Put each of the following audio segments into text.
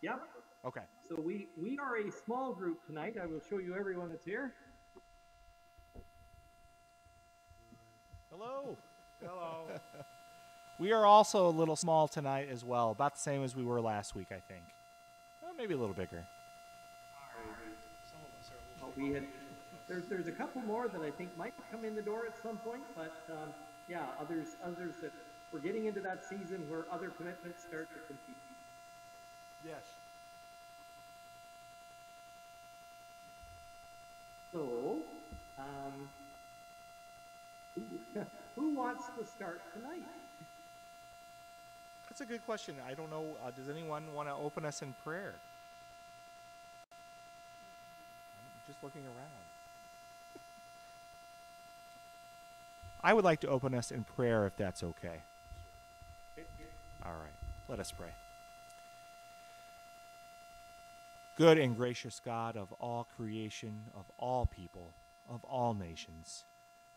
Yep. Okay. So we are a small group tonight. I will show you everyone that's here. Hello. Hello. We are also a little small tonight as well, about the same as we were last week, I think. Well, maybe a little bigger. Some of us are a little Well, bit we had unusual, but there's a couple more that I think might come in the door at some point, but yeah, others that we're getting into that season where other commitments start to compete. yes. So, um, who wants to start tonight? That's a good question. I don't know. Does anyone want to open us in prayer? I'm just looking around. I would like to open us in prayer if that's okay. All right. Let us pray. Good and gracious God of all creation, of all people, of all nations,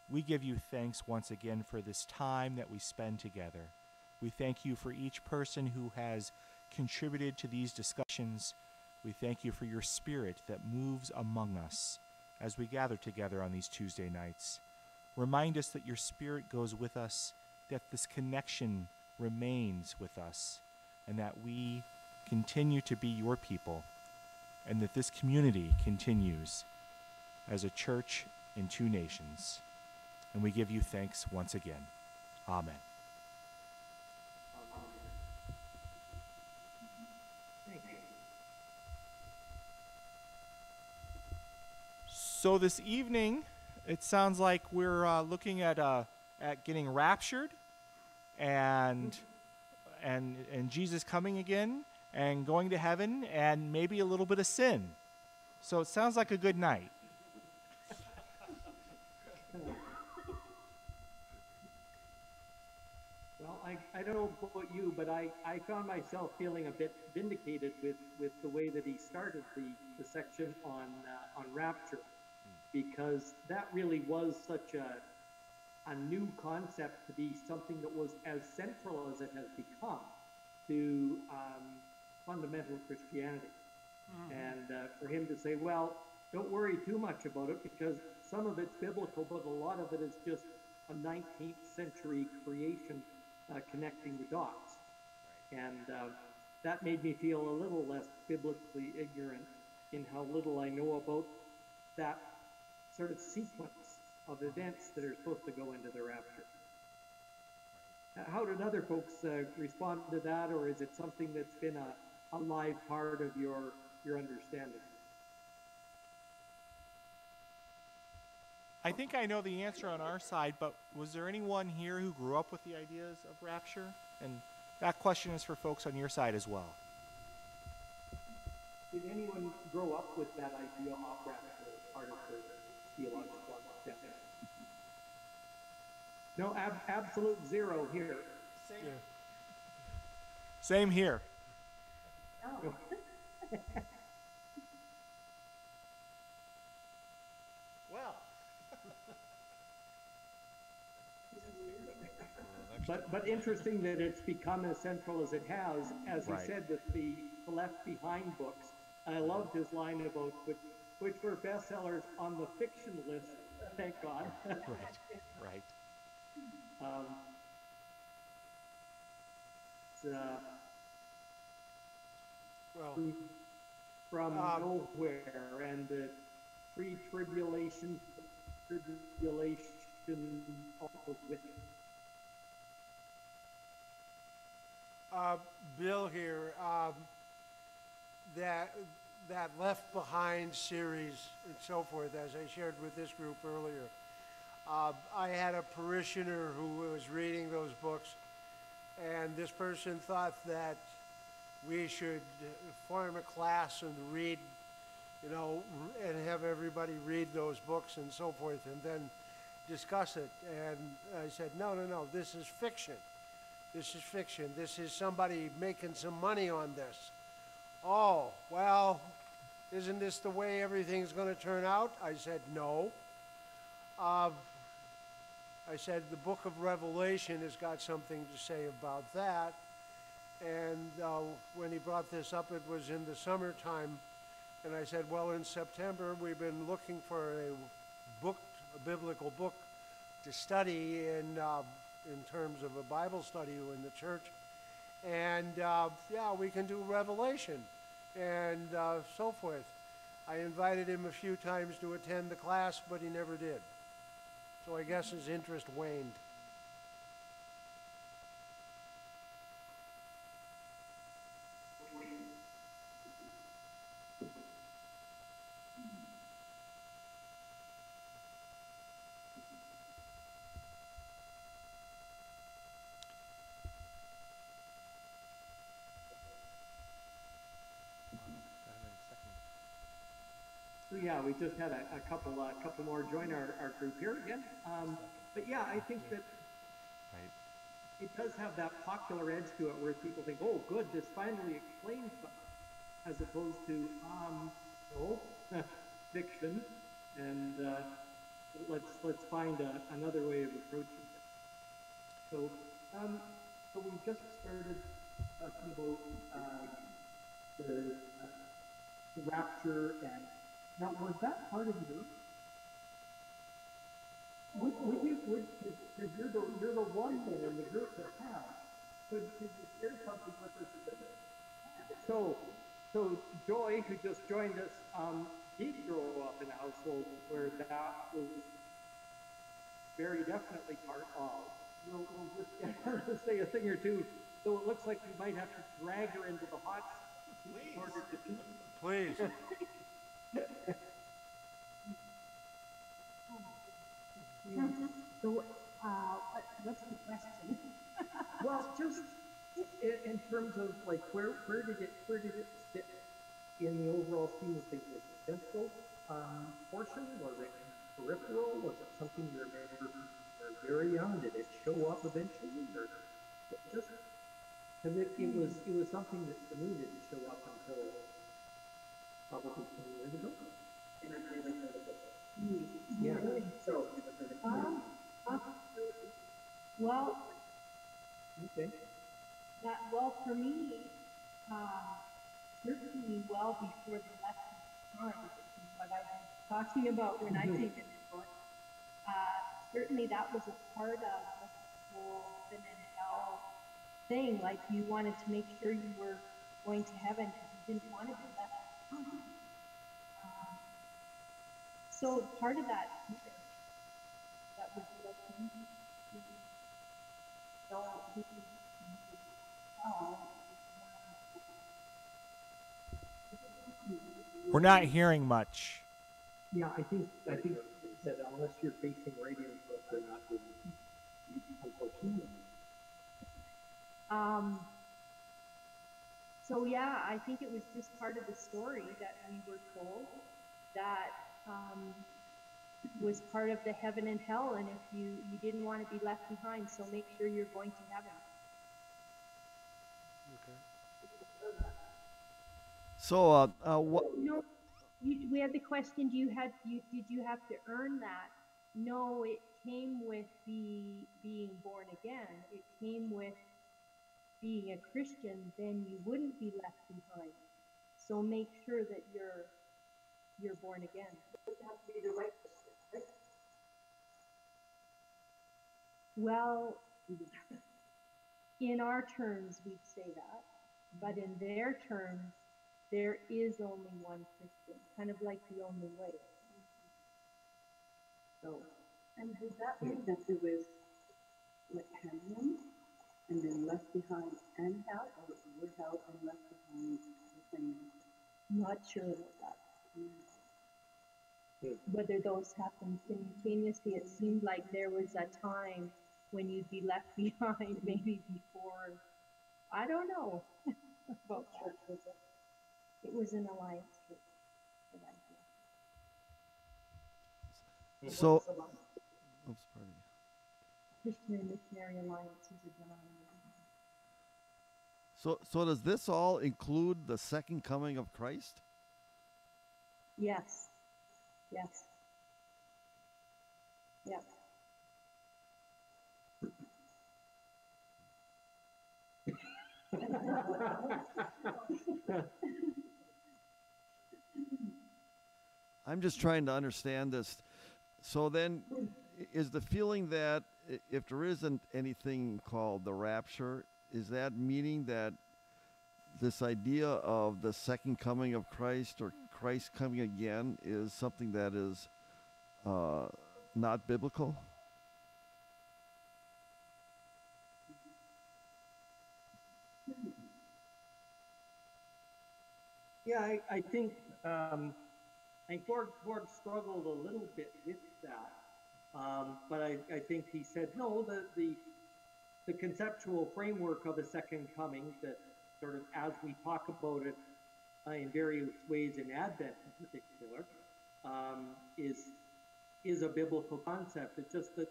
we give you thanks once again for this time that we spend together. We thank you for each person who has contributed to these discussions. We thank you for your spirit that moves among us as we gather together on these Tuesday nights. Remind us that your spirit goes with us, that this connection remains with us, and that we continue to be your people, and that this community continues as a church in two nations. And we give you thanks once again. Amen. Thank you. So this evening, it sounds like we're looking at getting raptured, and and Jesus coming again, and going to heaven, and maybe a little bit of sin. So it sounds like a good night. Well, I don't know about you, but I found myself feeling a bit vindicated with the way that he started the section on rapture, because that really was such a new concept to be something that was as central as it has become to fundamental Christianity. And for him to say, well, don't worry too much about it because some of it's biblical, but a lot of it is just a 19th century creation connecting the dots. And that made me feel a little less biblically ignorant in how little I know about that sort of sequence of events that are supposed to go into the rapture. How did other folks respond to that, or is it something that's been a live part of your understanding? I think I know the answer on our side, but was there anyone here who grew up with the ideas of rapture? And that question is for folks on your side as well. Did anyone grow up with that idea of rapture as part of their theological understanding? No, absolute zero here. Yeah. Same here. Oh. Well. But interesting that it's become as central as it has, as he Right. said with the Left Behind books. I loved his line about which were bestsellers on the fiction list. Thank God. Right. Right. um, it's, Well. from nowhere and the pre-tribulation, tribulation also with it. Bill here. That Left Behind series and so forth, as I shared with this group earlier. I had a parishioner who was reading those books, and this person thought that we should form a class and read, and have everybody read those books and so forth, and then discuss it. And I said, no, this is fiction. This is fiction. This is somebody making some money on this. Oh, well, isn't this the way everything's going to turn out? I said, no. I said, the book of Revelation has got something to say about that. And when he brought this up, it was in the summertime. And I said, well, in September, we've been looking for a biblical book to study in terms of a Bible study in the church. And yeah, we can do Revelation and so forth. I invited him a few times to attend the class, but he never did. So I guess his interest waned. So yeah, we just had a couple more join our group here again. But yeah, I think that it does have that popular edge to it where people think, oh, good, this finally explains something, as opposed to, no, fiction, and let's find another way of approaching it. So, so we just started talking about the rapture, and now was that part of your? Would you, because you're the one then in the group that has, could you share something with us a bit? So Joy, who just joined us, did grow up in a household where that was very definitely part of. We'll just get her to say a thing or two, though it looks like we might have to drag her into the hot seat in order to do. Please. So, what's the question? Well, just in terms of like where did it sit in the overall scheme of things? Was it central portion? Was it peripheral? Was it something you remember when you were very young? Did it show up eventually, or just because it was something that to me didn't show up until probably 20 years ago. Yeah. So. Well, Okay. well, for me, certainly well before the lesson started, what I was talking about when I came in this book, certainly that was a part of the whole sin and hell thing. Like, you wanted to make sure you were going to heaven because you didn't want to be left behind. So part of that was like, We're not hearing much. Yeah, I think that unless you're facing radio, they're not doing it, unfortunately. So yeah, I think it was just part of the story that we were told that was part of the heaven and hell, and if you didn't want to be left behind, so make sure you're going to heaven. Okay. So, what? No, we had the question: did you have to earn that? No, it came with being born again. It came with being a Christian. Then you wouldn't be left behind. So make sure that you're born again. It has to be the right Christian, right? Well, in our terms, we'd say that, but in their terms, there is only one Christian, kind of like the only way. So, and does that mean that there was like heaven and then left behind and hell, or were hell and left behind the same? Not sure about that. Whether those happened simultaneously, it seemed like there was a time when you'd be left behind, maybe before. I don't know. What church was it? It was an alliance church. So, oops, pardon me. Christian and Missionary Alliance is a denomination. So does this all include the second coming of Christ? Yes. Yes. Yes. I'm just trying to understand this. So then, is the feeling that if there isn't anything called the rapture, is that meaning that this idea of the second coming of Christ or Christ coming again is something that is not biblical? Yeah, I think Borg struggled a little bit with that, but I think he said no. The conceptual framework of a second coming, that sort of as we talk about it in various ways in Advent in particular, is a biblical concept. It's just that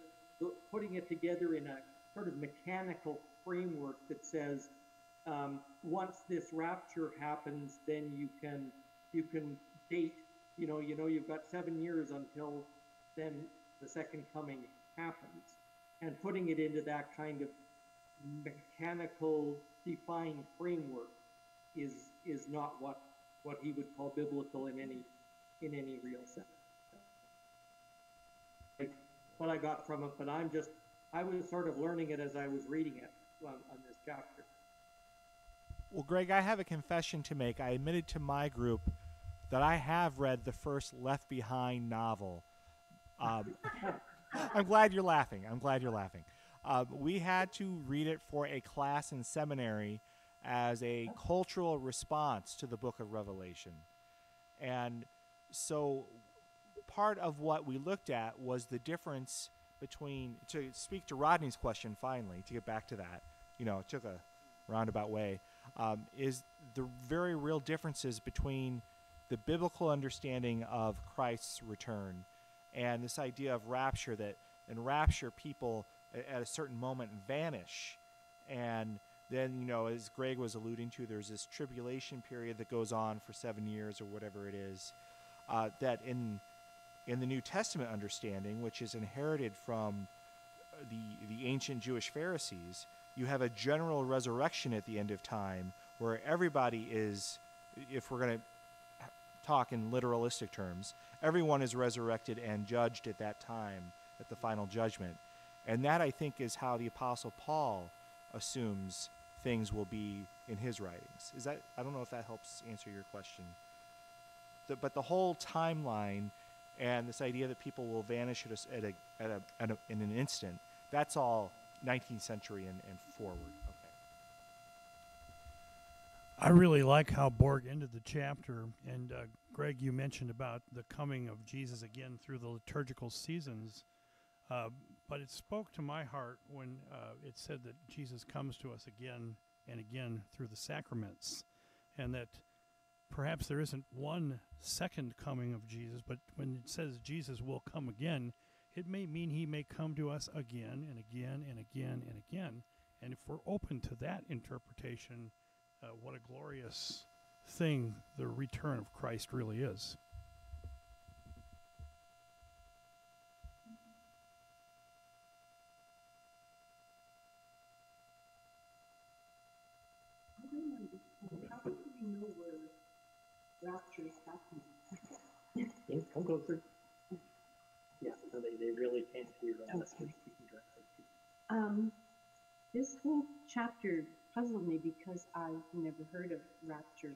putting it together in a sort of mechanical framework that says once this rapture happens, then you can date. You've got 7 years until then the second coming happens, and putting it into that kind of mechanical defined framework is not what he would call biblical in any real sense. Like what I got from it, but I was sort of learning it as I was reading it on this chapter. Well, Greg, I have a confession to make. I admitted to my group that I have read the first Left Behind novel. I'm glad you're laughing. We had to read it for a class in seminary as a cultural response to the book of Revelation. And so part of what we looked at was the difference between, to speak to Rodney's question finally, to get back to that, it took a roundabout way, is the very real differences between the biblical understanding of Christ's return and this idea of rapture, that in rapture people at a certain moment vanish, and then as Greg was alluding to, there's this tribulation period that goes on for 7 years or whatever it is, that in the New Testament understanding, which is inherited from the ancient Jewish Pharisees, you have a general resurrection at the end of time where everybody is, if we're going to talk in literalistic terms, everyone is resurrected and judged at that time, at the final judgment. And that, I think, is how the Apostle Paul assumes things will be in his writings. I don't know if that helps answer your question. But the whole timeline and this idea that people will vanish in an instant, that's all 19th century and forward. Okay. I really like how Borg ended the chapter, and Greg, you mentioned about the coming of Jesus again through the liturgical seasons, but it spoke to my heart when it said that Jesus comes to us again and again through the sacraments, and that perhaps there isn't one second coming of Jesus, but when it says Jesus will come again, it may mean he may come to us again and again and again and again. And if we're open to that interpretation, what a glorious thing the return of Christ really is. How do we know where rapture is happening? Come closer. Yeah, no, they really can't hear us. This whole chapter puzzled me because I've never heard of rapture.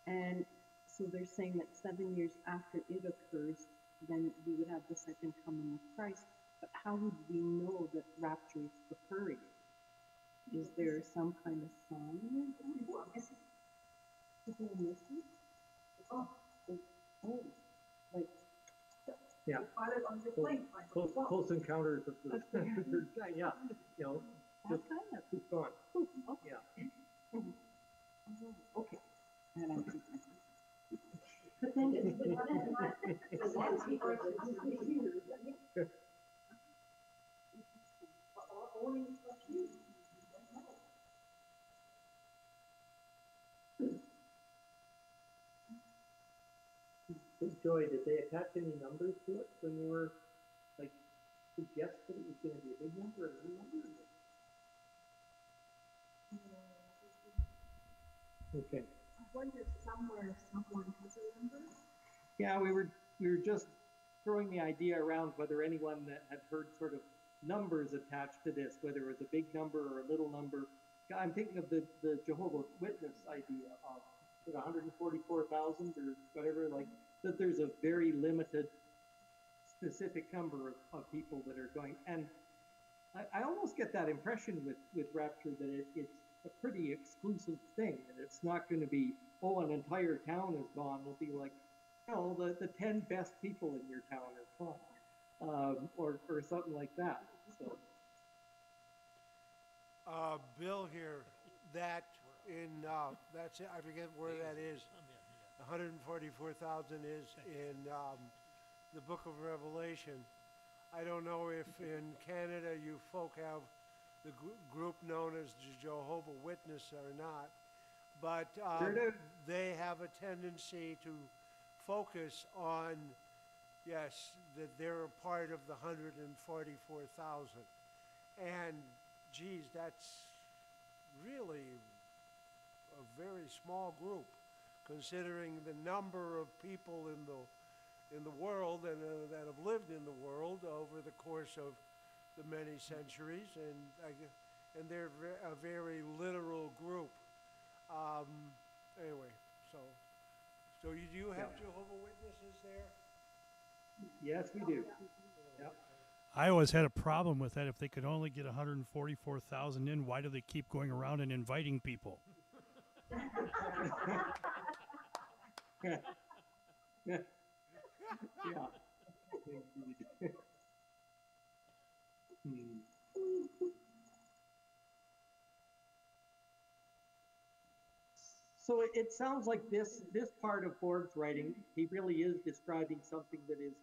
And so they're saying that 7 years after it occurs, then we would have the second coming of Christ. But how would we know that rapture is occurring? Is there some kind of sign? People missing? Oh, like, yeah. Close encounters of the third kind. Yeah, just keep going. Okay. Yeah. Okay. That answers my question. But then Joy, did they attach any numbers to it when you were suggest that it was going to be a big number or a little number? Okay. I wonder somewhere someone has a number? Yeah, we were just throwing the idea around whether anyone that had heard sort of numbers attached to this, whether it was a big number or a little number. I'm thinking of the Jehovah's Witness idea of 144,000 or whatever, like that there's a very limited specific number of people that are going. And I almost get that impression with Rapture that it's a pretty exclusive thing, and it's not going to be, oh, an entire town is gone. It'll be like, no, the 10 best people in your town are gone, or something like that. So, Bill here, that in, that's it, I forget where that is. 144,000 is in the book of Revelation. I don't know if in Canada you folk have the group known as the Jehovah Witness or not, but Sure do. they have a tendency to focus on, yes, that they're a part of the 144,000. And geez, that's really a very small group, considering the number of people in the world and that have lived in the world over the course of the many centuries, and they're a very literal group. Anyway, so you do have Jehovah Witnesses there? yes, we do. Yep. I always had a problem with that. If they could only get 144,000 in, why do they keep going around and inviting people? Yeah. Indeed. So it sounds like this part of Borg's writing, he really is describing something that is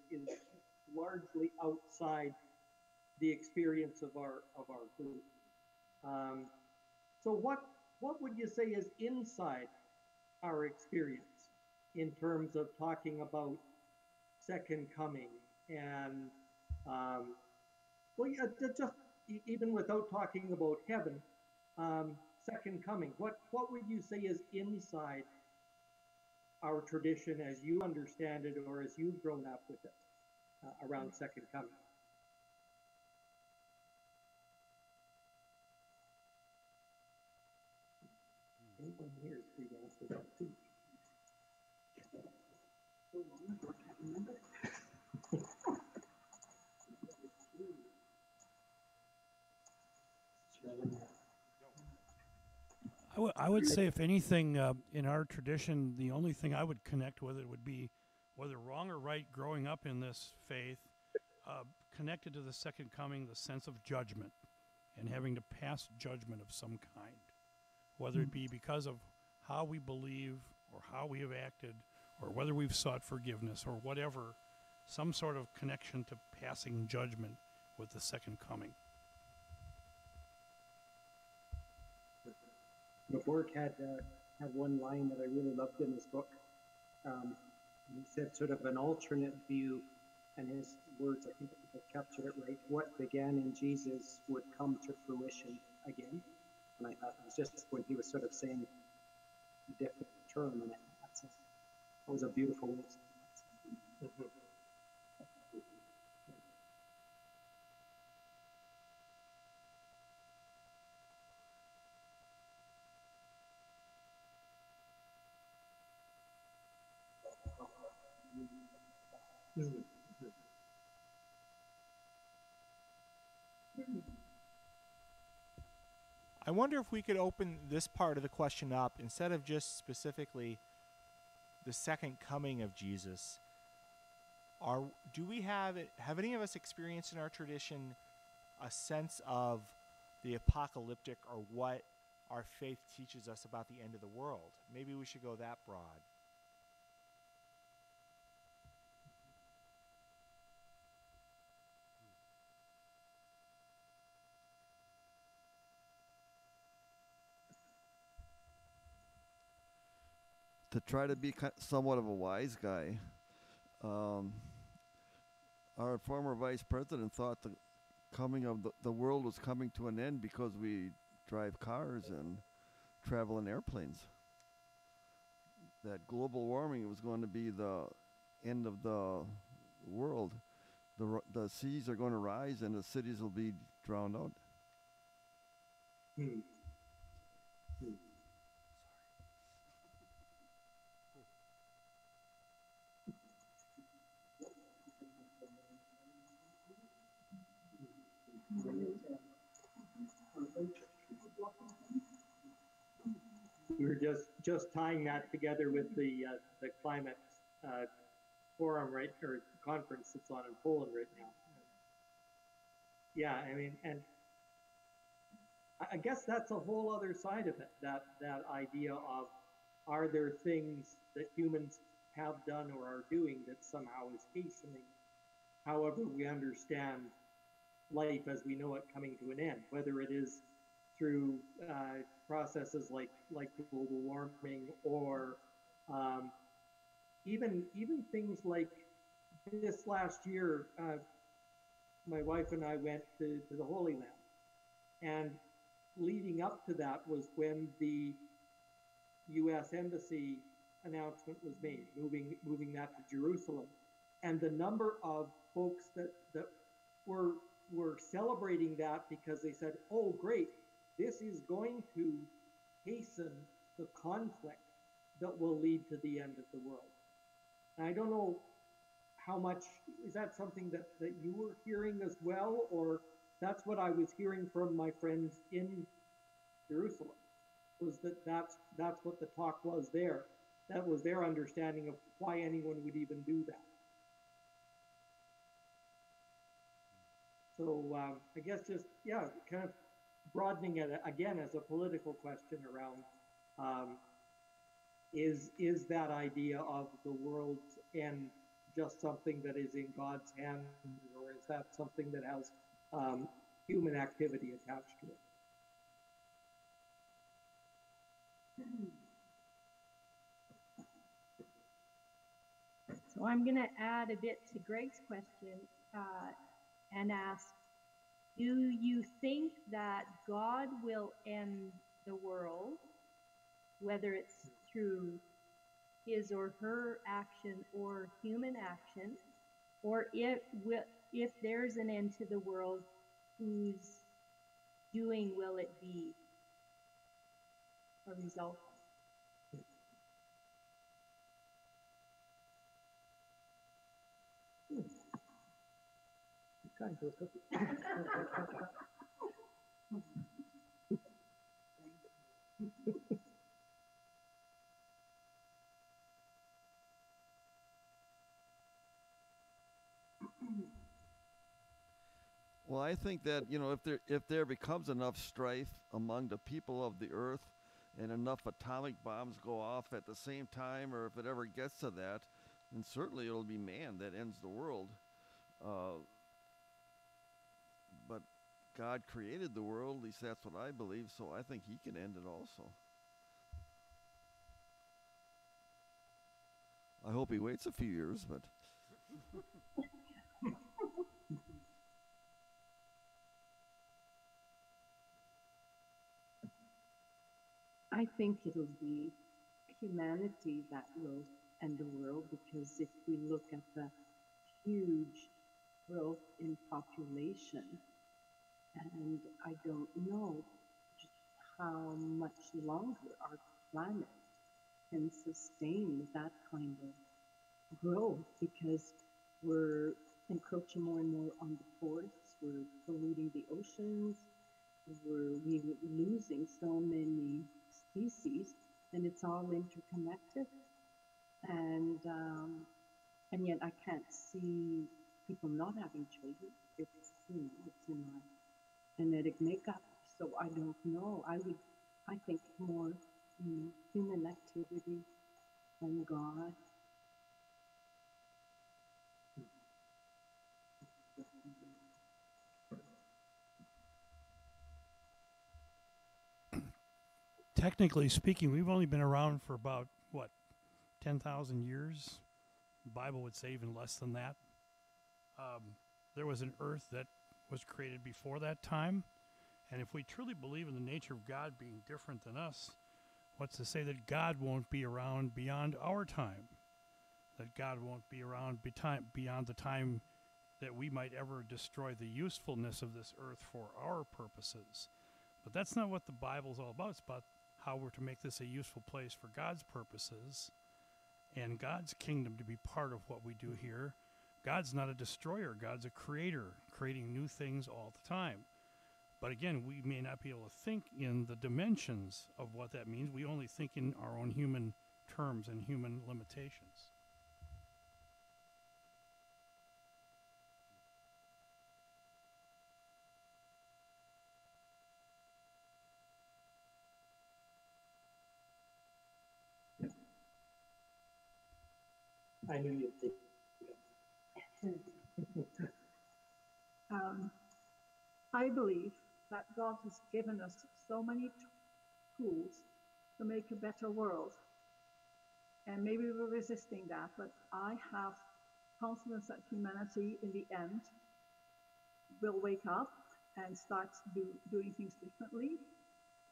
largely outside the experience of our group. So what would you say is inside our experience in terms of talking about second coming and well, yeah, just even without talking about heaven, second coming, what would you say is inside our tradition as you understand it or as you've grown up with it around second coming? Anyone here is free to answer that too. I would say, if anything, in our tradition, the only thing I would connect with it would be, whether wrong or right, growing up in this faith, connected to the second coming, the sense of judgment and having to pass judgment of some kind, whether it be because of how we believe or how we have acted or whether we've sought forgiveness or whatever, some sort of connection to passing judgment with the second coming. Bork had one line that I really loved in his book. He said sort of an alternate view, and his words, I think I captured it right, what began in Jesus would come to fruition again. And I thought it was just when he was sort of saying a different term, and that was a beautiful way. Mm-hmm. I wonder if we could open this part of the question up instead of just specifically the second coming of Jesus. Do we have any of us experienced in our tradition a sense of the apocalyptic or what our faith teaches us about the end of the world? Maybe we should go that broad. To try to be somewhat of a wise guy, our former vice president thought the coming of the world was coming to an end because we drive cars and travel in airplanes. that global warming was going to be the end of the world. The seas are going to rise and the cities will be drowned out. Hmm. Hmm. We were just tying that together with the climate forum, right, or conference that's on in Poland right now. Yeah, I mean, and I guess that's a whole other side of it. That idea of, are there things that humans have done or are doing that somehow is hastening, however we understand life as we know it coming to an end, whether it is through processes like global warming, or even things like this last year. My wife and I went to the Holy Land, and leading up to that was when the U.S. Embassy announcement was made, moving that to Jerusalem, and the number of folks that were celebrating that because they said, "Oh, great, this is going to hasten the conflict that will lead to the end of the world." And I don't know how much, is that something that you were hearing as well, or that's what I was hearing from my friends in Jerusalem, was that's what the talk was there. That was their understanding of why anyone would even do that. So I guess just, yeah, kind of broadening it again as a political question around, is that idea of the world's end just something that is in God's hands, or is that something that has human activity attached to it? So I'm going to add a bit to Greg's question and ask, do you think that God will end the world, whether it's through his or her action or human action, or if there's an end to the world, whose doing will it be a result? Kind of a cookie. Well, I think that, if there becomes enough strife among the people of the earth, and enough atomic bombs go off at the same time, or if it ever gets to that, then certainly it'll be man that ends the world. But God created the world, at least that's what I believe, so I think he can end it also. I hope he waits a few years, but I think it'll be humanity that will end the world, because if we look at the huge growth in population, and I don't know just how much longer our planet can sustain that kind of growth, because we're encroaching more and more on the forests, we're polluting the oceans, we're losing so many species, and it's all interconnected. And yet I can't see people not having children. It's it's in our genetic makeup. So I don't know. I think more human activity than God. Technically speaking, we've only been around for about, 10,000 years? The Bible would say even less than that. There was an earth that was created before that time. And if we truly believe in the nature of God being different than us, What's to say that God won't be around beyond our time? That God won't be around beyond the time that we might ever destroy the usefulness of this earth for our purposes. But that's not what the Bible's all about. It's about how we're to make this a useful place for God's purposes and God's kingdom to be part of what we do here. God's not a destroyer. God's a creator, creating new things all the time. But again, we may not be able to think in the dimensions of what that means. We only think in our own human terms and human limitations. I knew you'd take it. I believe that God has given us so many tools to make a better world. And maybe we're resisting that, but I have confidence that humanity in the end will wake up and start doing things differently.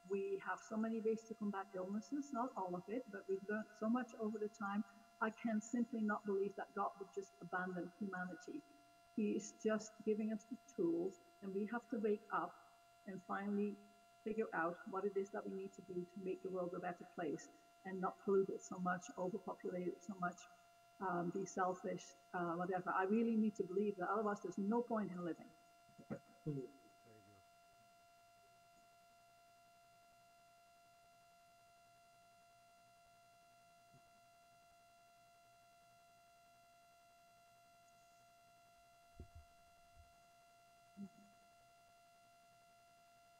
We have so many ways to combat illnesses, not all of it, but we've learned so much over the time. I can simply not believe that God would just abandon humanity. He is just giving us the tools, and we have to wake up and finally figure out what it is that we need to do to make the world a better place and not pollute it so much, overpopulate it so much, be selfish, whatever. I really need to believe that, otherwise there's no point in living.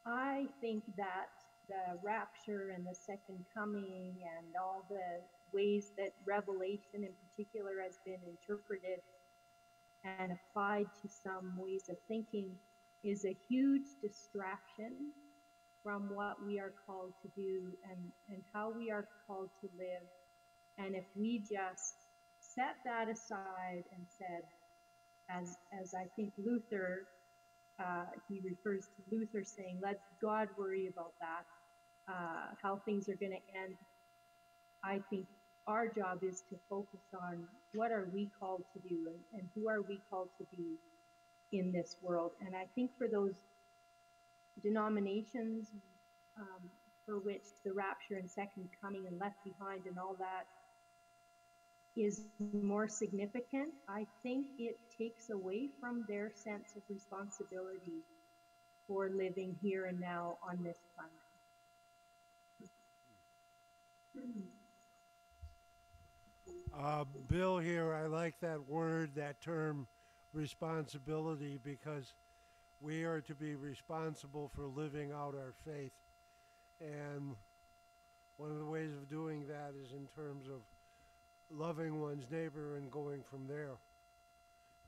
I think that the rapture and the second coming and all the ways that Revelation in particular has been interpreted and applied to some ways of thinking is a huge distraction from what we are called to do and how we are called to live. And if we just set that aside and said, as I think Luther, he refers to Luther saying, let God worry about that, how things are going to end. I think our job is to focus on what are we called to do and who are we called to be in this world. And I think for those denominations for which the rapture and second coming and left behind and all that is more significant, I think it takes away from their sense of responsibility for living here and now on this planet. Bill here, I like that word, that term, responsibility, because we are to be responsible for living out our faith. And one of the ways of doing that is in terms of loving one's neighbor and going from there.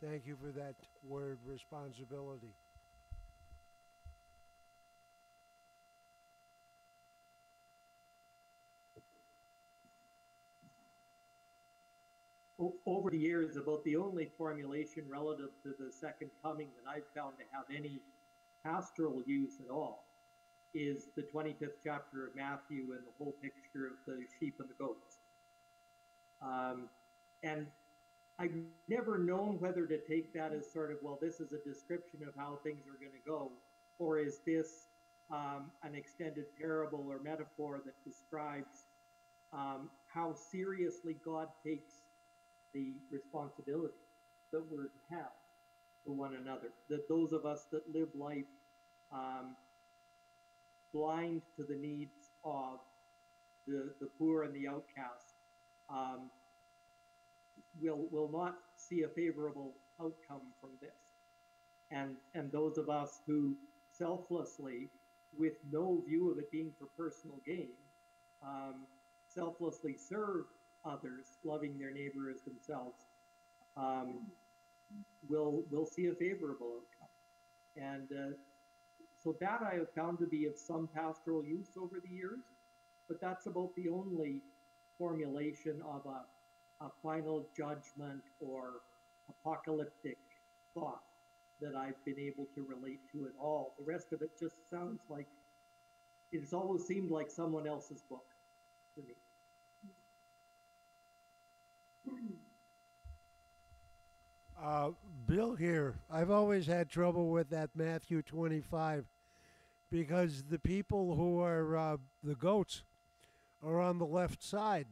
Thank you for that word, responsibility. Over the years, about the only formulation relative to the second coming that I've found to have any pastoral use at all is the 25th chapter of Matthew and the whole picture of the sheep and the goats. And I've never known whether to take that as sort of, well, this is a description of how things are going to go, or is this an extended parable or metaphor that describes how seriously God takes the responsibility that we're to have for one another, that those of us that live life blind to the needs of the poor and the outcast will not see a favorable outcome from this. And those of us who selflessly, with no view of it being for personal gain, selflessly serve others, loving their neighbor as themselves, will see a favorable outcome. And so that I have found to be of some pastoral use over the years, but that's about the only formulation of a final judgment or apocalyptic thought that I've been able to relate to at all. The rest of it just sounds like, it's always seemed like someone else's book. for me. Bill here. I've always had trouble with that Matthew 25 because the people who are the goats are on the left side.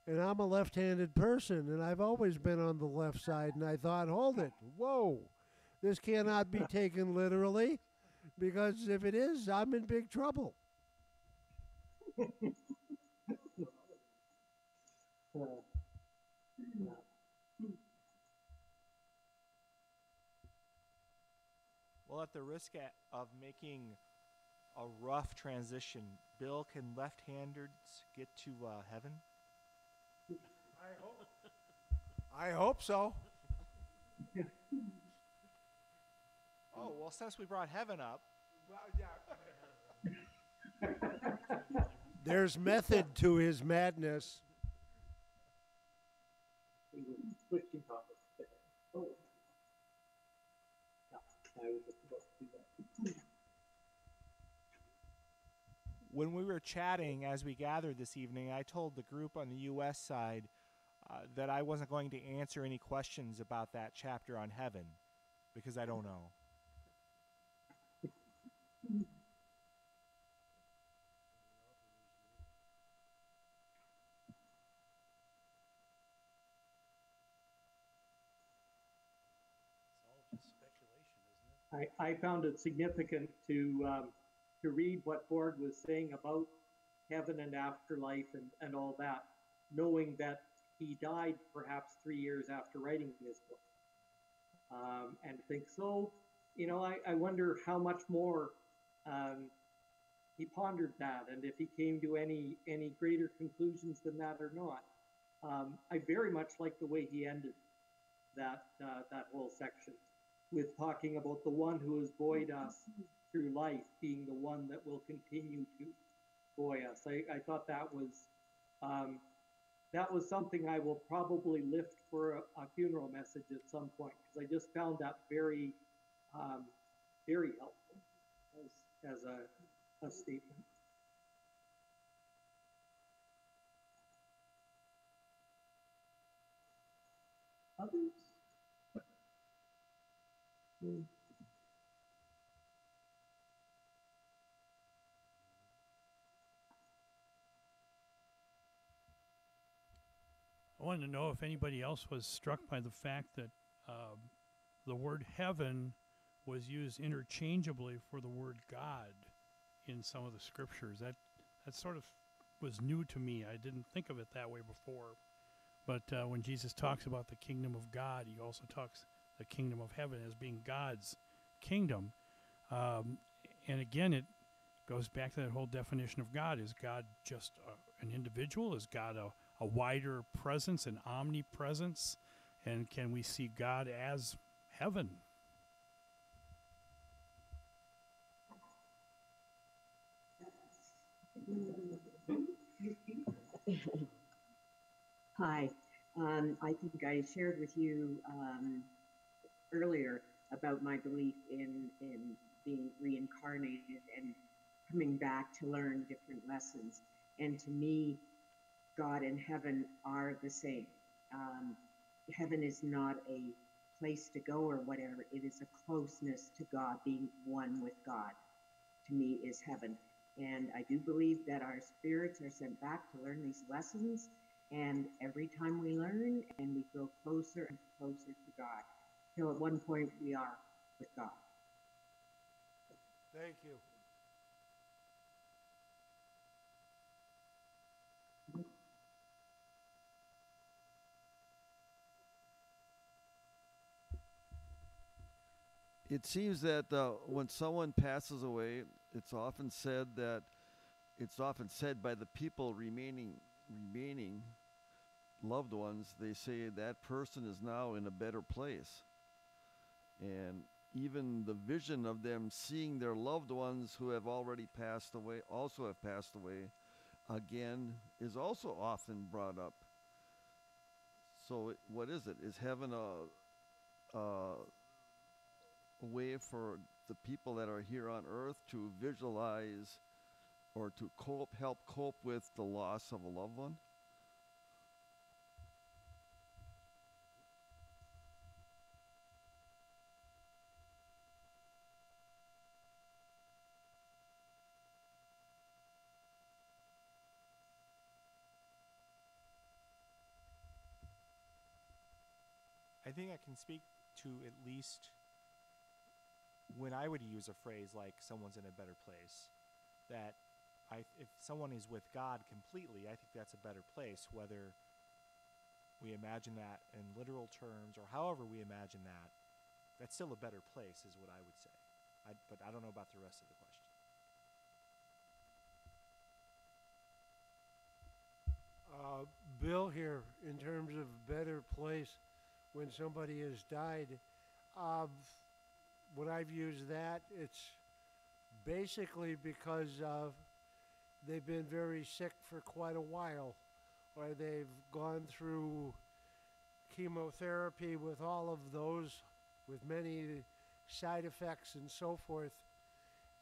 And I'm a left-handed person, and I've always been on the left side. And I thought, hold it, whoa, this cannot be taken literally, because if it is, I'm in big trouble. Well, at the risk of making a rough transition, Bill, can left-handers get to heaven? I hope so. Oh, well, since we brought heaven up. There's method to his madness. We were switching topics there. Oh. Yeah, I was just about to do that. When we were chatting as we gathered this evening, I told the group on the U.S. side that I wasn't going to answer any questions about that chapter on heaven because I don't know. I found it significant to read what Borg was saying about heaven and afterlife and all that, knowing that he died perhaps 3 years after writing this book. And think so, I wonder how much more he pondered that, and if he came to any greater conclusions than that or not. I very much like the way he ended that whole section, with talking about the one who has buoyed us through life being the one that will continue to buoy us. I thought that was something I will probably lift for a funeral message at some point, because I just found that very, very helpful as a statement. Others? I wanted to know if anybody else was struck by the fact that the word heaven was used interchangeably for the word God in some of the scriptures. That sort of was new to me. I didn't think of it that way before. But when Jesus talks about the kingdom of God, he also talks the kingdom of heaven as being God's kingdom. And again, it goes back to that whole definition of God. Is God just an individual? Is God a wider presence, an omnipresence? And can we see God as heaven? Hi. I think I shared with you earlier about my belief in being reincarnated and coming back to learn different lessons. And to me, God and heaven are the same. Heaven is not a place to go or whatever. It is a closeness to God, being one with God. To me is heaven. And I do believe that our spirits are sent back to learn these lessons. And every time we learn and we grow closer and closer to God, till at one point we are with God. Thank you. It seems that when someone passes away, it's often said by the people remaining loved ones, they say that person is now in a better place. And even the vision of them seeing their loved ones who have already passed away, also have passed away, again, is also often brought up. So what is it? Is heaven a way for the people that are here on earth to visualize or to help cope with the loss of a loved one? I think I can speak to at least when I would use a phrase like someone's in a better place, that if someone is with God completely, I think that's a better place, whether we imagine that in literal terms or however we imagine that. That's still a better place is what I would say. But I don't know about the rest of the question. Bill here, in terms of better place when somebody has died, when I've used that, it's basically because they've been very sick for quite a while, or they've gone through chemotherapy with all of those, with many side effects and so forth,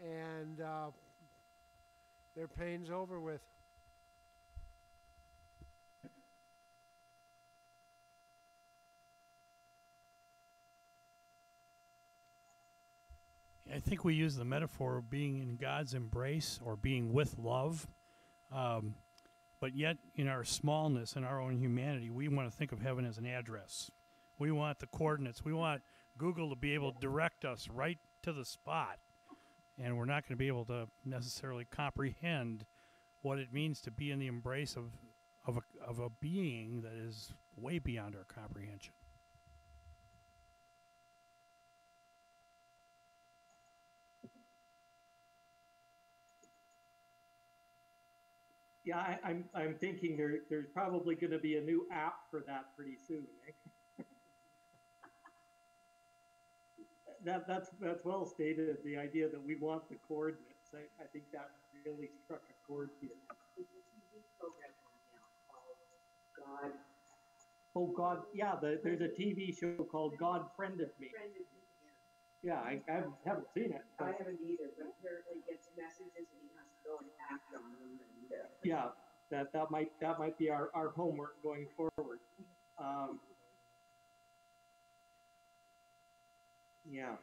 and their pain's over with. I think we use the metaphor of being in God's embrace or being with love. But yet, in our smallness and our own humanity, we want to think of heaven as an address. We want the coordinates. We want Google to be able to direct us right to the spot. And we're not going to be able to necessarily comprehend what it means to be in the embrace of a being that is way beyond our comprehension. Yeah, I'm thinking there's probably going to be a new app for that pretty soon. Eh? That's well stated. The idea that we want the coordinates. I think that really struck a chord here. There's a TV program on now called God. Oh God, yeah. There's a TV show called God Friended Me. Yeah, I haven't seen it. I haven't either, but apparently gets messages and he has to go and act on them. And, yeah, that might be our homework going forward. Yeah.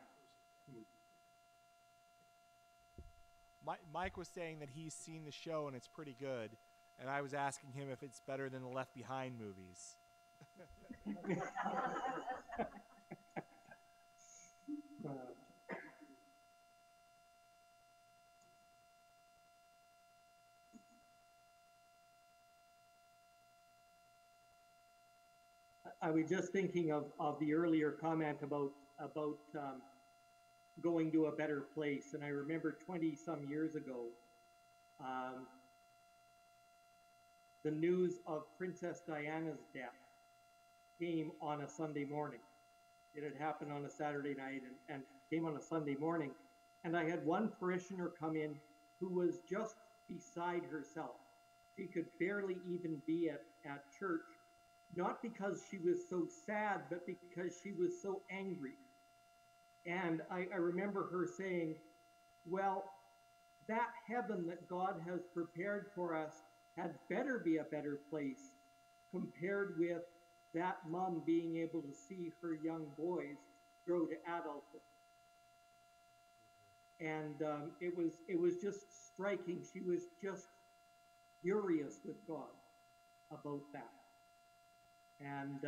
Mike was saying that he's seen the show and it's pretty good, and I was asking him if it's better than the Left Behind movies. I was just thinking of the earlier comment about going to a better place, and I remember 20 some years ago, the news of Princess Diana's death came on a Sunday morning. It had happened on a Saturday night and came on a Sunday morning, and I had one parishioner come in who was just beside herself. She could barely even be at church. Not because she was so sad, but because she was so angry. And I remember her saying, well, that heaven that God has prepared for us had better be a better place compared with that mom being able to see her young boys grow to adulthood. And it was just striking. She was just furious with God about that. And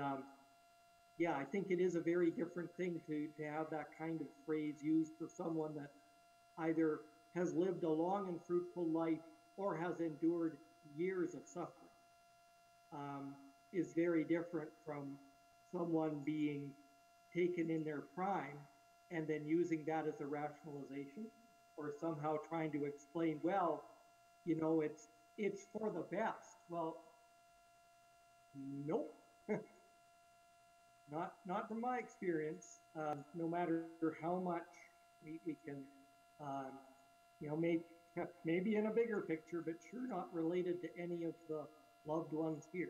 yeah, I think it is a very different thing to have that kind of phrase used for someone that either has lived a long and fruitful life or has endured years of suffering. Is very different from someone being taken in their prime and then using that as a rationalization or somehow trying to explain, well, you know, it's for the best. Well, nope. Not from my experience. No matter how much we can, you know, maybe in a bigger picture, but sure not related to any of the loved ones here.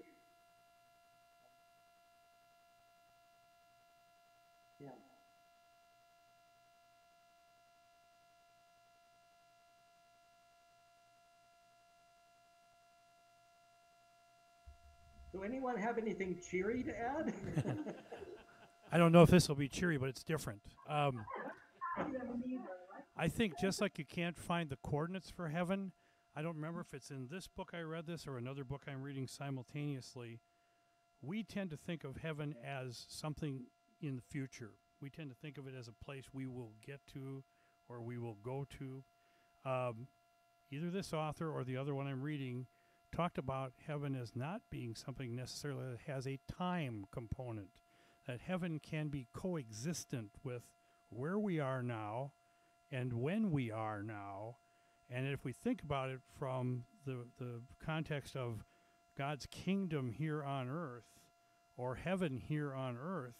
Yeah. anyone have anything cheery to add? I don't know if this will be cheery, but it's different. I think just like you can't find the coordinates for heaven, I don't remember if it's in this book I read this or another book I'm reading simultaneously. We tend to think of heaven as something in the future. We tend to think of it as a place we will get to or we will go to. Either this author or the other one I'm reading talked about heaven as not being something necessarily that has a time component, that heaven can be coexistent with where we are now and when we are now. And if we think about it from the context of God's kingdom here on earth or heaven here on earth,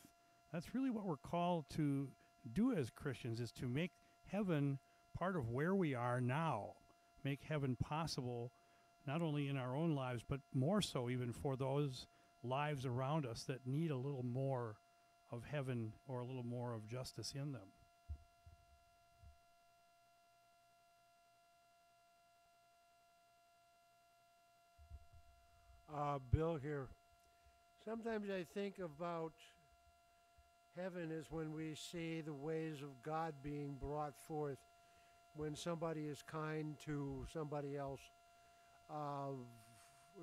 that's really what we're called to do as Christians, is to make heaven part of where we are now, make heaven possible not only in our own lives, but more so even for those lives around us that need a little more of heaven or a little more of justice in them. Bill here. Sometimes I think about heaven as when we see the ways of God being brought forth, when somebody is kind to somebody else.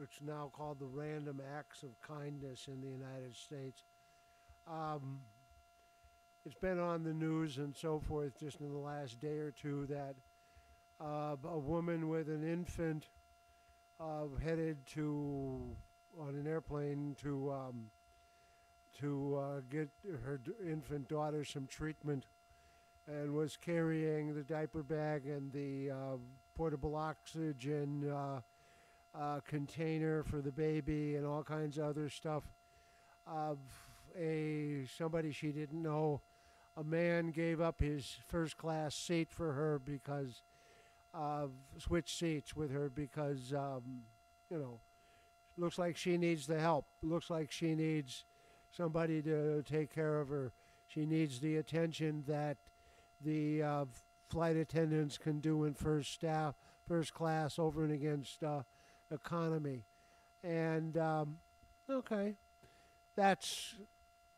It's now called the random acts of kindness in the United States. It's been on the news and so forth just in the last day or two that a woman with an infant headed on an airplane to get her infant daughter some treatment, and was carrying the diaper bag and the portable oxygen container for the baby and all kinds of other stuff. Somebody she didn't know, a man gave up his first class seat for her because switched seats with her because looks like she needs the help. Looks like she needs somebody to take care of her. She needs the attention that the flight attendants can do in first class over and against economy. And okay, that's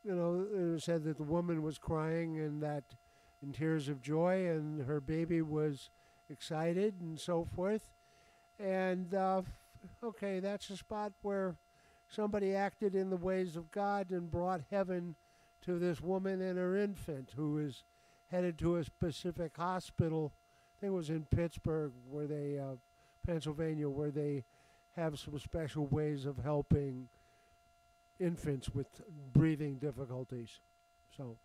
it said that the woman was crying and that in tears of joy, and her baby was excited and so forth. And okay, that's a spot where somebody acted in the ways of God and brought heaven to this woman and her infant, who is headed to a specific hospital. I think it was in Pittsburgh, where they, Pennsylvania, where they have some special ways of helping infants with breathing difficulties. So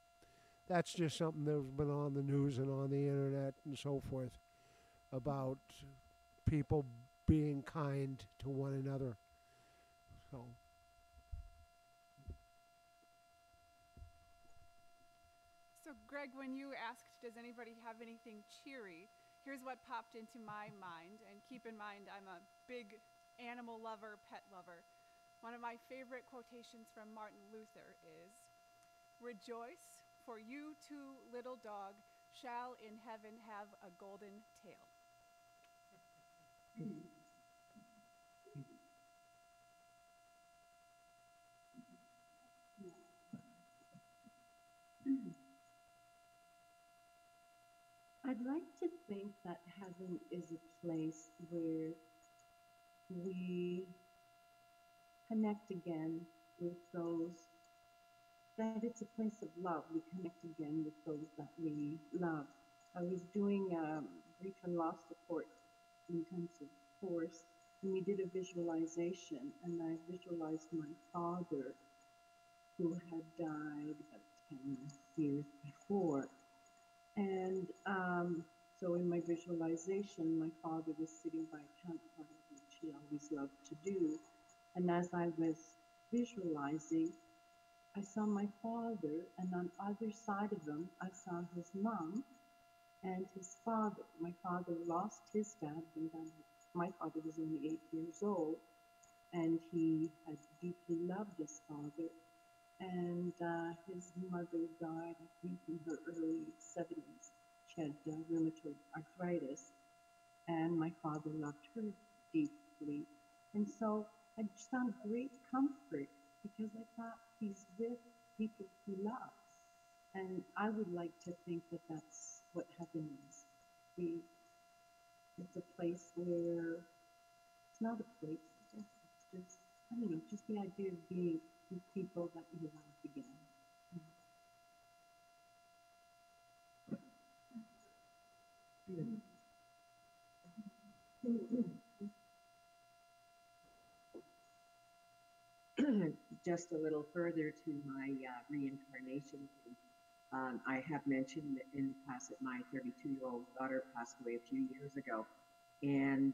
that's just something that's been on the news and on the internet and so forth about people being kind to one another. So. So, Greg, when you asked, does anybody have anything cheery, here's what popped into my mind. And keep in mind, I'm a big animal lover, pet lover. One of my favorite quotations from Martin Luther is, "Rejoice, for you too, little dog, shall in heaven have a golden tail." I'd like to think that heaven is a place where we connect again with those, that it's a place of love. We connect again with those that we love. I was doing grief and loss support intensive course, and we did a visualization, and I visualized my father, who had died about 10 years before. And so in my visualization, my father was sitting by a campfire, which he always loved to do. And as I was visualizing, I saw my father, and on either side of him, I saw his mom and his father. My father lost his dad when my father was only 8 years old, and he had deeply loved his father. And his mother died, I think, in her early 70s. She had rheumatoid arthritis, and my father loved her deeply. And so I just found great comfort because I thought he's with people he loves. And I would like to think that that's what heaven is. We, it's a place where it's not a place, I guess it's just, I don't know, just the idea of being with people that you love again. Just a little further to my reincarnation thing. I have mentioned in the past that my 32-year-old daughter passed away a few years ago, and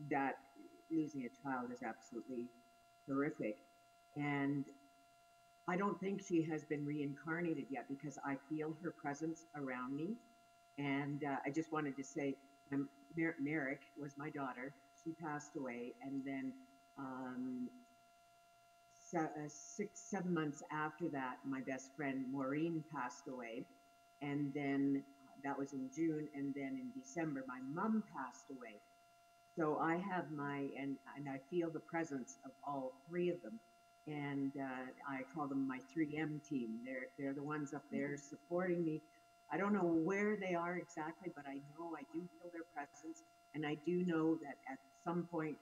that losing a child is absolutely horrific. And I don't think she has been reincarnated yet because I feel her presence around me. And I just wanted to say, Merrick was my daughter. She passed away, and then 7 months after that, my best friend Maureen passed away, and then that was in June, and then in December, my mom passed away. So I have and I feel the presence of all three of them, and I call them my 3M team. They're the ones up there supporting me. I don't know where they are exactly, but I know I do feel their presence, and I do know that at some point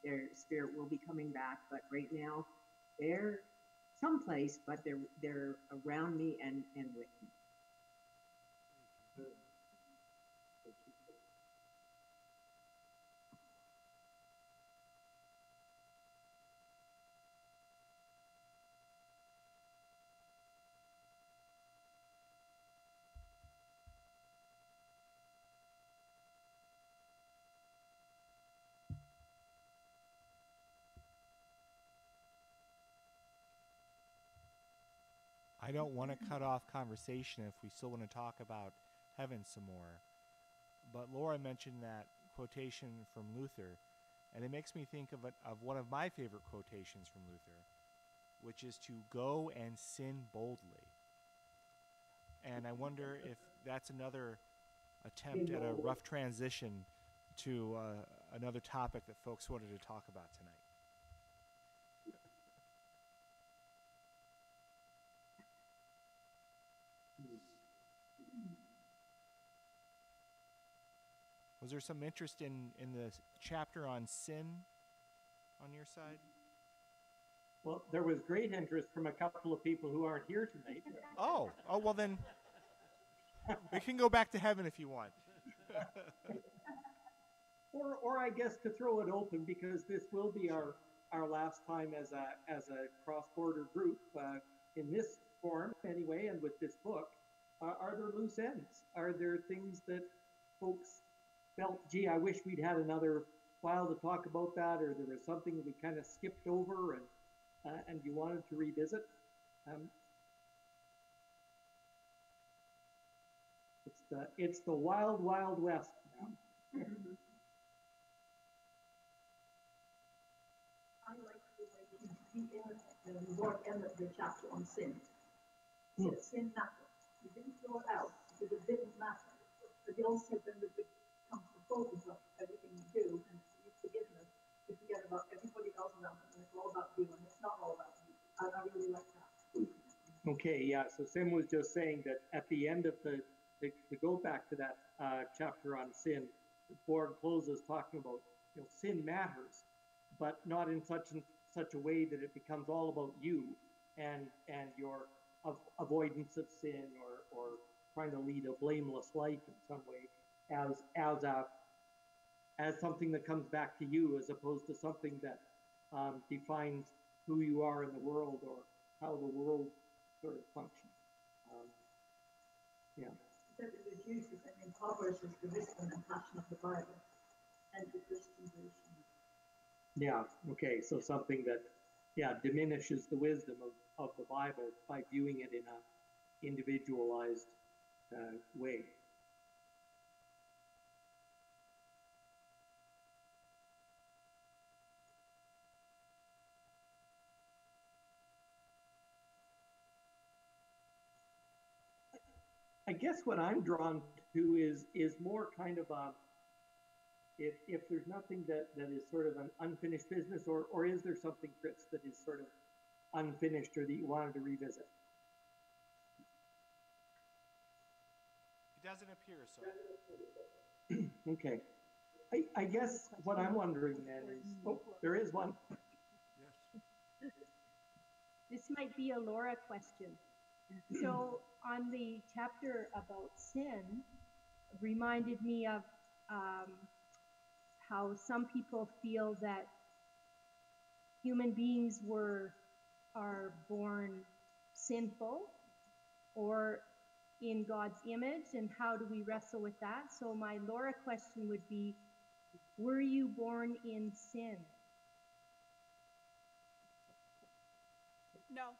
their spirit will be coming back. But right now, they're someplace, but they're around me and with me. I don't want to cut off conversation if we still want to talk about heaven some more. But Laura mentioned that quotation from Luther, and it makes me think of one of my favorite quotations from Luther, which is to go and sin boldly. And I wonder if that's another attempt at a rough transition to another topic that folks wanted to talk about tonight. Was there some interest in the chapter on sin on your side? Well, there was great interest from a couple of people who aren't here tonight. Oh, well then, we can go back to heaven if you want. Or I guess to throw it open, because this will be our last time as a cross-border group in this form anyway, and with this book. Are there loose ends? Are there things that folks felt, gee, I wish we'd had another while to talk about that, or there was something that we kind of skipped over and you wanted to revisit? It's the wild, wild west now. I like the way the Lord ended the chapter on sin. He said, sin matters. He didn't throw it out because it didn't matter. But he also said when it becomes the focus of everything you do and you forgiveness, you forget about everybody else around you, and it's all about you, and it's not all about you. I really like that. Okay, yeah, so Sim was just saying that at the end of to go back to that chapter on sin, Borg closes talking about, sin matters, but not in such a way that it becomes all about you and your avoidance of sin or trying to lead a blameless life in some way as something that comes back to you, as opposed to something that defines who you are in the world or how the world sort of functions. Yeah. That it reduces and impoverishes the wisdom and passion of the Bible and the Christian version. Yeah, okay, so something that, diminishes the wisdom of the Bible by viewing it in a individualized way. I guess what I'm drawn to is more kind of if there's nothing that is sort of an unfinished business, or is there something, Chris, that is sort of unfinished or that you wanted to revisit? It doesn't appear so. Okay. I guess what I'm wondering then is, oh, there is one. This might be a Laura question. So on the chapter about sin, reminded me of how some people feel that human beings are born sinful or in God's image, and how do we wrestle with that? So my Laura question would be, were you born in sin? No.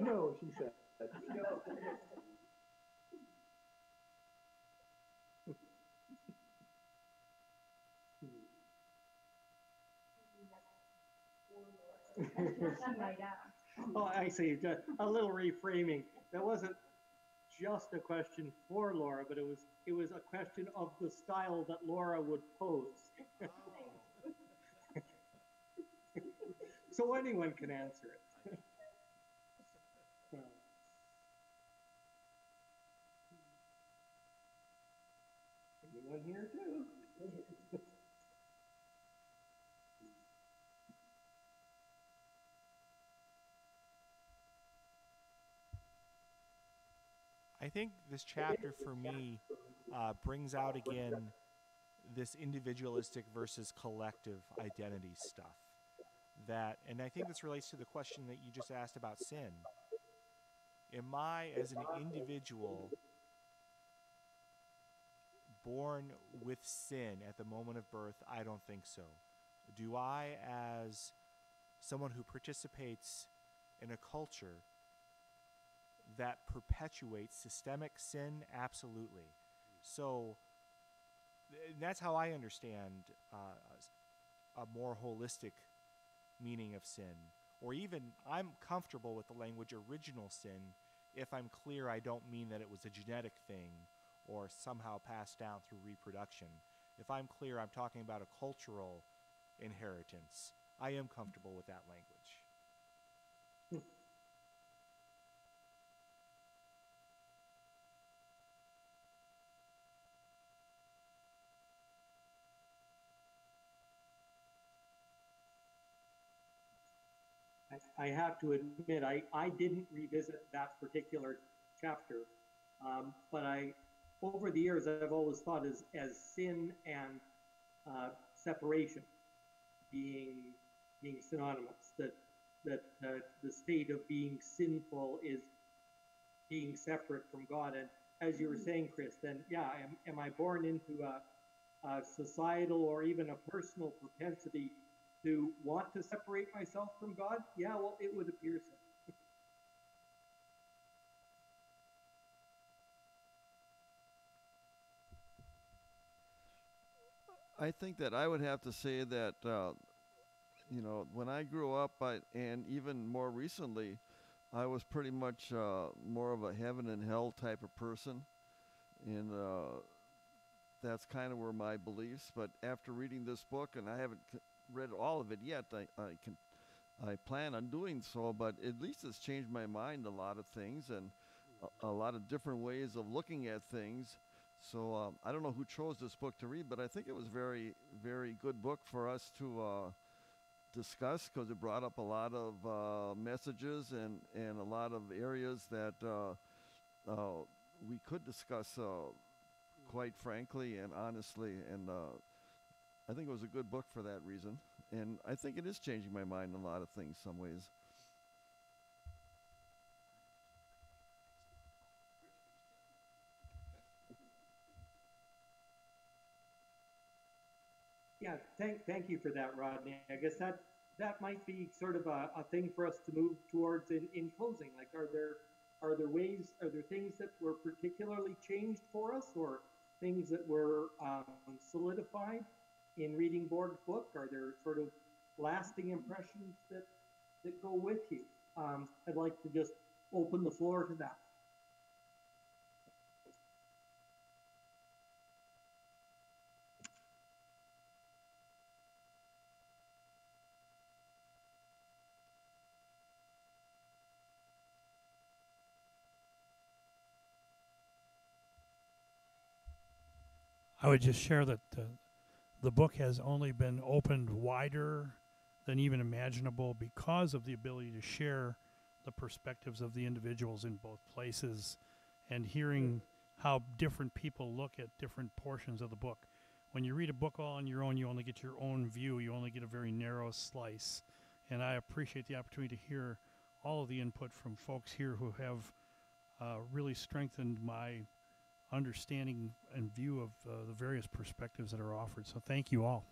No, she said. Oh, I see. Just a little reframing. That wasn't just a question for Laura, but it was a question of the style that Laura would pose. So anyone can answer it. Anyone here too? I think this chapter for me brings out again this individualistic versus collective identity stuff. And I think this relates to the question that you just asked about sin. Am I, as an individual, born with sin at the moment of birth? I don't think so. Do I, as someone who participates in a culture that perpetuates systemic sin? Absolutely. So that's how I understand a more holistic meaning of sin. Or even, I'm comfortable with the language original sin if I'm clear I don't mean that it was a genetic thing or somehow passed down through reproduction. If I'm clear I'm talking about a cultural inheritance, I am comfortable with that language. I have to admit, I didn't revisit that particular chapter, but over the years, I've always thought as sin and separation being synonymous, that the state of being sinful is being separate from God. And as you were saying, Chris, then yeah, am I born into a societal or even a personal propensity to want to separate myself from God? Yeah, well, it would appear so. I think that I would have to say that, when I grew up, and even more recently, I was pretty much more of a heaven and hell type of person. And that's kind of where my beliefs. But after reading this book, and I haven't read all of it yet, I plan on doing so. But at least it's changed my mind a lot of things, and a lot of different ways of looking at things. So I don't know who chose this book to read, but I think it was very, very good book for us to discuss, because it brought up a lot of messages and a lot of areas that we could discuss quite frankly and honestly. And I think it was a good book for that reason. And I think it is changing my mind in a lot of things, some ways. Yeah, thank you for that, Rodney. I guess that might be sort of a thing for us to move towards in closing. Like, are there things that were particularly changed for us, or things that were solidified in reading Borg's book? Are there sort of lasting impressions that go with you? I'd like to just open the floor to that. I would just share that the book has only been opened wider than even imaginable because of the ability to share the perspectives of the individuals in both places and hearing how different people look at different portions of the book. When you read a book all on your own, you only get your own view. You only get a very narrow slice. And I appreciate the opportunity to hear all of the input from folks here who have really strengthened my understanding and view of the various perspectives that are offered. So thank you all.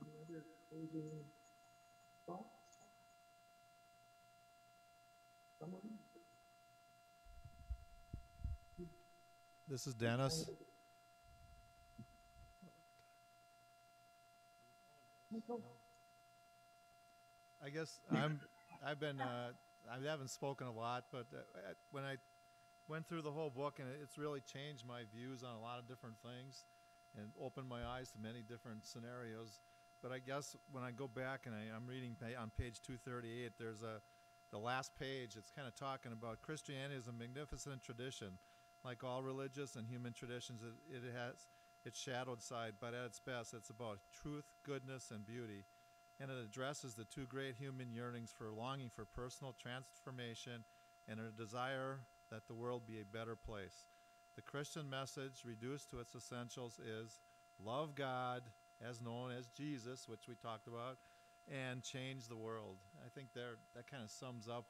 Any other closing thoughts? Someone? This is Dennis. I guess I've been I haven't spoken a lot, but when I went through the whole book, and it's really changed my views on a lot of different things and opened my eyes to many different scenarios. But I guess when I go back and I'm reading on page 238, there's the last page. It's kind of talking about Christianity is a magnificent tradition. Like all religious and human traditions, it has its shadowed side, but at its best, it's about truth, goodness, and beauty. And it addresses the two great human yearnings for longing for personal transformation and a desire that the world be a better place. The Christian message, reduced to its essentials, is love God, as known as Jesus, which we talked about, and change the world. I think that kind of sums up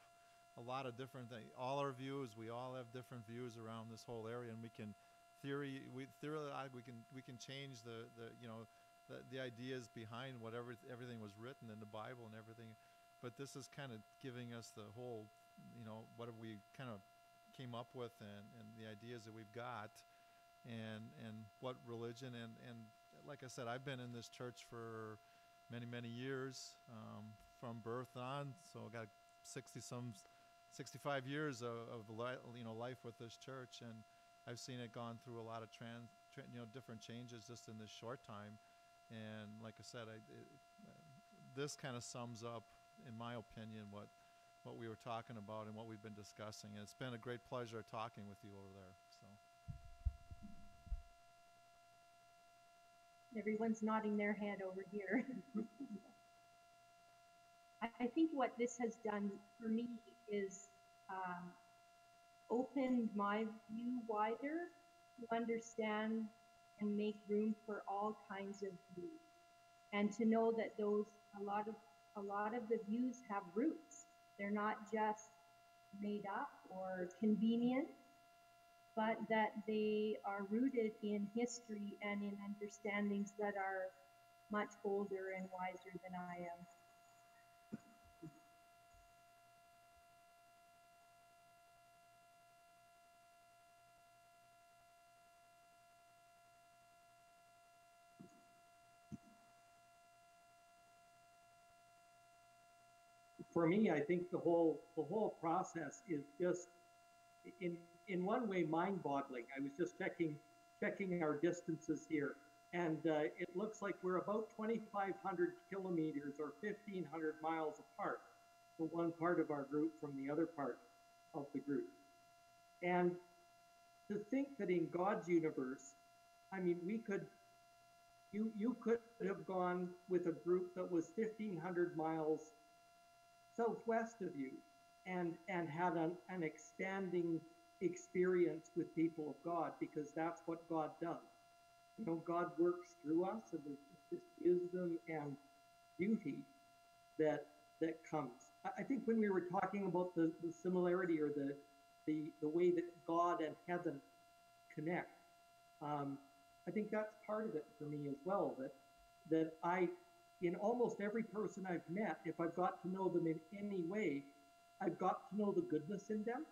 a lot of different things. All our views, we all have different views around this whole area, and we can change the ideas behind everything was written in the Bible and everything. But this is kind of giving us the whole, what have we kind of came up with and the ideas that we've got and what religion and like I said, I've been in this church for many, many years, from birth on. So I got 65 years of life with this church, and I've seen it gone through a lot of different changes just in this short time. And like I said, this kind of sums up, in my opinion, what we were talking about and what we've been discussing. And it's been a great pleasure talking with you over there. So. Everyone's nodding their head over here. I think what this has done for me is opened my view wider to understand and make room for all kinds of views, and to know that a lot of the views have roots. They're not just made up or convenient, but that they are rooted in history and in understandings that are much older and wiser than I am. For me, I think the whole process is just in one way mind-boggling. I was just checking our distances here, and it looks like we're about 2,500 kilometers or 1,500 miles apart, the one part of our group from the other part of the group. And to think that in God's universe, I mean, you could have gone with a group that was 1,500 miles southwest of you and had an expanding experience with people of God, because that's what God does. God works through us, and there's this wisdom and beauty that comes. I think when we were talking about the similarity or the way that God and heaven connect, I think that's part of it for me as well, that in almost every person I've met, if I've got to know them in any way, I've got to know the goodness in them,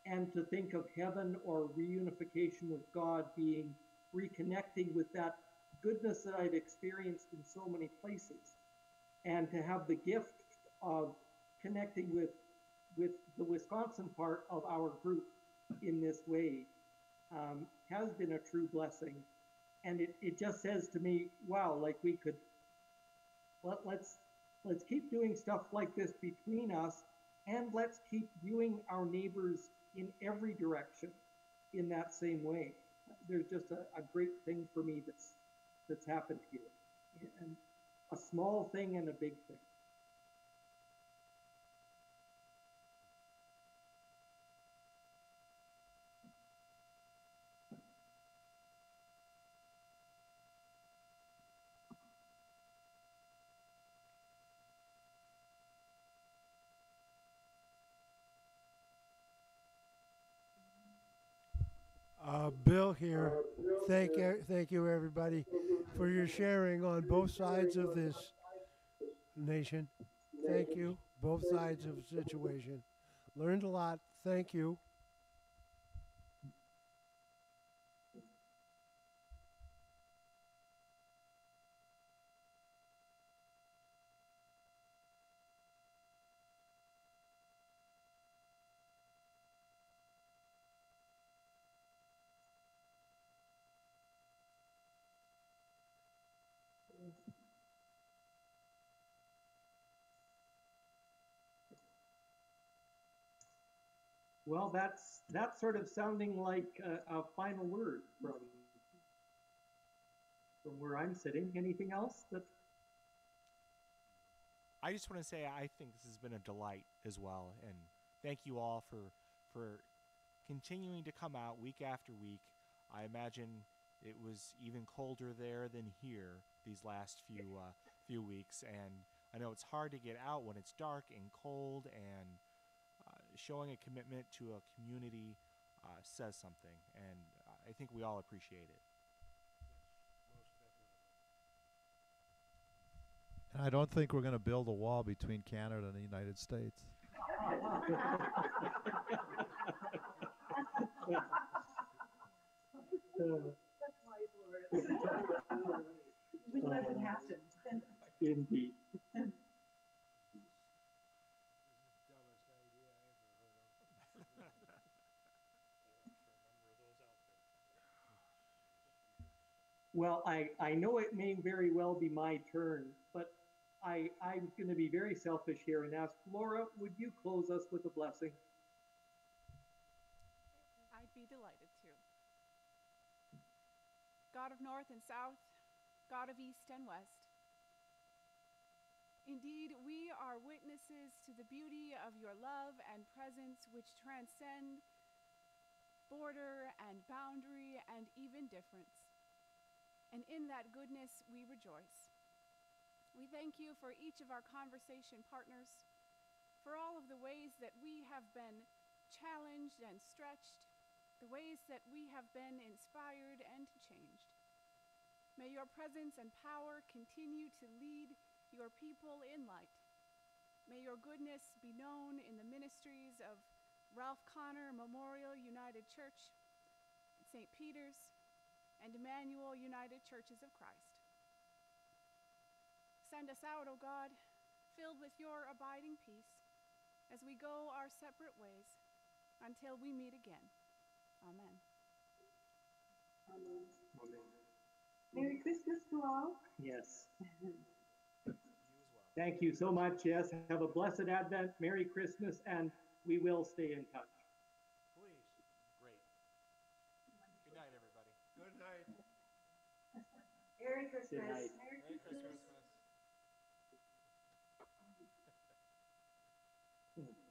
and to think of heaven or reunification with God being reconnecting with that goodness that I'd experienced in so many places, and to have the gift of connecting with the Wisconsin part of our group in this way has been a true blessing. And it just says to me, wow, like we could, let's Let's keep doing stuff like this between us, and let's keep viewing our neighbors in every direction in that same way. There's just a great thing for me that's happened here, and a small thing and a big thing. Bill here. Thank you, everybody, for your sharing on both sides of this nation. Thank you, both sides of the situation. Learned a lot. Thank you. Well, that's sort of sounding like a final word from where I'm sitting. Anything else that? I just want to say I think this has been a delight as well, and thank you all for continuing to come out week after week. I imagine it was even colder there than here these last few weeks, and I know it's hard to get out when it's dark and cold, and showing a commitment to a community says something, and I think we all appreciate it. And I don't think we're going to build a wall between Canada and the United States. We let it happen. Indeed. Well, I know it may very well be my turn, but I'm going to be very selfish here and ask Laura, would you close us with a blessing? I'd be delighted to. God of North and South, God of East and West, indeed, we are witnesses to the beauty of your love and presence which transcend border and boundary and even difference. And in that goodness, we rejoice. We thank you for each of our conversation partners, for all of the ways that we have been challenged and stretched, the ways that we have been inspired and changed. May your presence and power continue to lead your people in light. May your goodness be known in the ministries of Ralph Connor Memorial United Church, St. Peter's, and Emmanuel United Churches of Christ. Send us out, O God, filled with your abiding peace, as we go our separate ways until we meet again. Amen. Amen. Amen. Merry Christmas to all. Yes. Thank you so much. Yes, have a blessed Advent, Merry Christmas, and we will stay in touch. Please. Great. Good night, everybody. Good night. Merry Christmas. Good night. Merry Christmas. Christmas.